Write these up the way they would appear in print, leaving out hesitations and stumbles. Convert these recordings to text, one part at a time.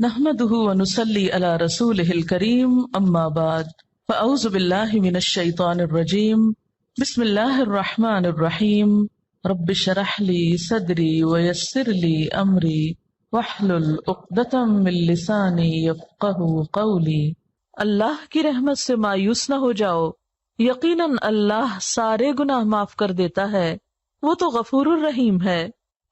نحمده ونصلي على رسوله الكريم اما بعد فاعوذ بالله من الشيطان الرجيم بسم الله الرحمن الرحيم رب اشرح لي صدري ويسر لي امري واحلل عقدة من لساني يفقهوا قولي۔ اللہ کی رحمت سے مایوس نہ ہو جاؤ، یقیناً اللہ سارے گناہ معاف کر دیتا ہے، وہ تو غفور الرحیم ہے۔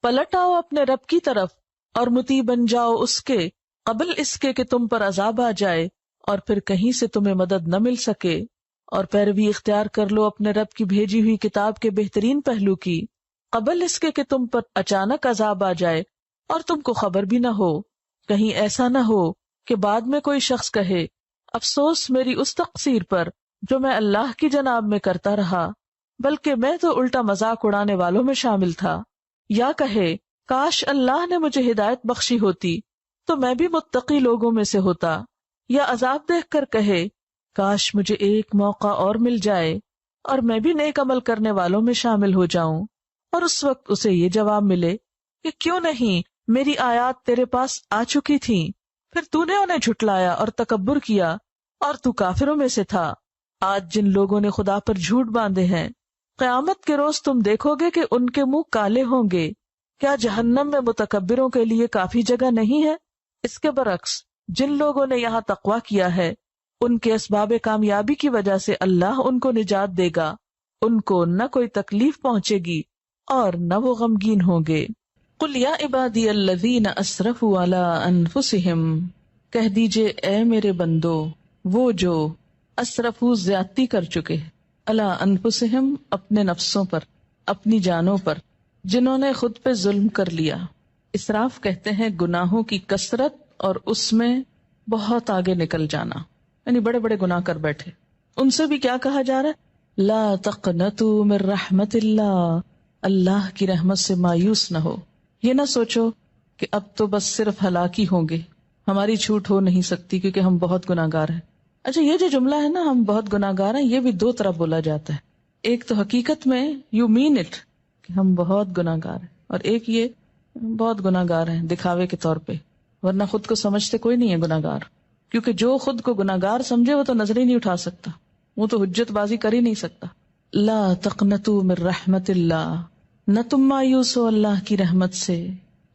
پلٹ آؤ اپنے رب کی طرف اور مطیع بن جاؤ اس کے قبل اس کے کہ تم پر عذاب آ جائے اور پھر کہیں سے تمہیں مدد نہ مل سکے، اور پیروی اختیار کر لو اپنے رب کی بھیجی ہوئی کتاب کے بہترین پہلو کی قبل اس کے کہ تم پر اچانک عذاب آ جائے اور تم کو خبر بھی نہ ہو۔ کہیں ایسا نہ ہو کہ بعد میں کوئی شخص کہے افسوس میری اس تقصیر پر جو میں اللہ کی جناب میں کرتا رہا، بلکہ میں تو الٹا مذاق اڑانے والوں میں شامل تھا، یا کہے کاش اللہ نے مجھے ہدایت بخشی ہوتی تو میں بھی متقی لوگوں میں سے ہوتا، یا عذاب دیکھ کر کہے کاش مجھے ایک موقع اور مل جائے اور میں بھی نیک عمل کرنے والوں میں شامل ہو جاؤں، اور اس وقت اسے یہ جواب ملے کہ کیوں نہیں، میری آیات تیرے پاس آ چکی تھیں، پھر تو نے انہیں جھٹلایا اور تکبر کیا اور تو کافروں میں سے تھا۔ آج جن لوگوں نے خدا پر جھوٹ باندھے ہیں، قیامت کے روز تم دیکھو گے کہ ان کے منہ کالے ہوں گے۔ کیا جہنم میں متکبروں کے لیے کافی جگہ نہیں ہے؟ اس کے برعکس جن لوگوں نے یہاں تقویٰ کیا ہے، ان کے اسباب کامیابی کی وجہ سے اللہ ان کو نجات دے گا، ان کو نہ کوئی تکلیف پہنچے گی اور نہ وہ غمگین ہوں گے۔ قل یا عبادی الذین اسرفوا علی انفسہم، کہہ دیجئے اے میرے بندو وہ جو اسرفوا زیادتی کر چکے، علی انفسہم اپنے نفسوں پر، اپنی جانوں پر، جنہوں نے خود پہ ظلم کر لیا۔ اسراف کہتے ہیں گناہوں کی کثرت اور اس میں بہت آگے نکل جانا، یعنی بڑے بڑے گناہ کر بیٹھے۔ ان سے بھی کیا کہا جا رہا ہے؟ لا تقنطوا من رحمت اللہ، اللہ کی رحمت سے مایوس نہ ہو۔ یہ نہ سوچو کہ اب تو بس صرف ہلاکی ہوں گے، ہماری چھوٹ ہو نہیں سکتی کیونکہ ہم بہت گناہگار ہیں۔ اچھا، یہ جو جملہ ہے نا ہم بہت گناہگار ہیں، یہ بھی دو طرح بولا جاتا ہے۔ ایک تو حقیقت میں یو مین اٹ کہ ہم بہت گناہگار ہیں، اور ایک یہ بہت گناہگار ہیں دکھاوے کے طور پہ، ورنہ خود کو سمجھتے کوئی نہیں ہے گناہگار، کیونکہ جو خود کو گناہگار سمجھے وہ تو نظر ہی نہیں اٹھا سکتا، وہ تو حجت بازی کر ہی نہیں سکتا۔ لا تقنطوا من رحمت اللہ، نہ تم مایوس ہو اللہ کی رحمت سے۔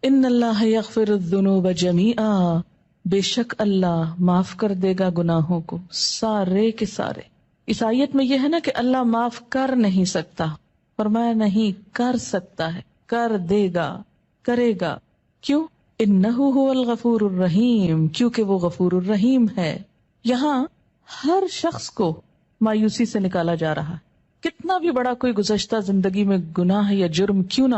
ان اللہ یغفر الذنوب جمیعا، بے شک اللہ معاف کر دے گا گناہوں کو سارے کے سارے۔ اس آیت میں یہ ہے نا کہ اللہ معاف کر نہیں سکتا، فرمایا نہیں کر سکتا ہے، کر دے گا، کرے گا۔ کیوں؟ انہ هو الغفور الرحیم، کیونکہ وہ غفور الرحیم ہے۔ یہاں ہر شخص کو مایوسی سے نکالا جا رہا ہے، کتنا بھی بڑا کوئی گزشتہ زندگی میں گناہ یا جرم کیوں نہ